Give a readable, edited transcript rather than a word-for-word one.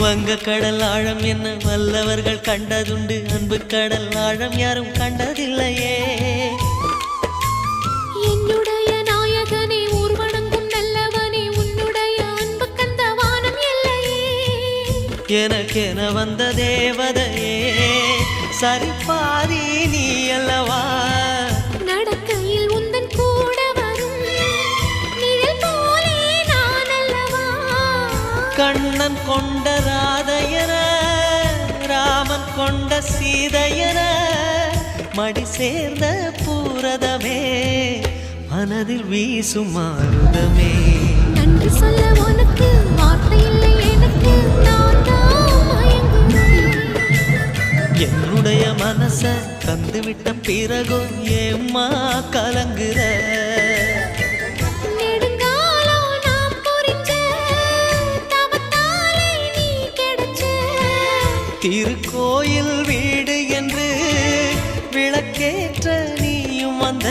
வங்க கடல் ஆழம் என்ன வல்லவர்கள் கண்டதுண்டு, அன்பு கடல் ஆழம் யாரும் கண்டதில்லையே. என்னுடைய நாயகனே ஊர்வணங்கும் நல்லவனே, உன்னுடைய அன்பு கந்த வானம் எல்லையே. எனக்கென வந்த தேவதையே சரிபாதி நீ அல்லவா. நடக்கையில் உந்தன் கூட வரும் நிழல் போலே நான் அல்லவா. கண்ணன் கொண்ட ராதையர ராமன் கொண்ட சீதையர மடி சேர்ந்த பூரதமே மனதில் வீசும் மாருதமே. நன்றி சொல்ல உனக்கு வார்த்தை இல்லை எனக்கு, நான் தான் மயங்குகிறேன். என்னுடைய மனச தந்துவிட்ட பிறகோ ஏம்மா கலங்குற. நெடுங்காலம் நாம் பொறிச்ச தவத்தாலே நீ கிடைச்ச. திருக்கோயில் வீடு என்று விளக்கேற்ற நீயும் வந்த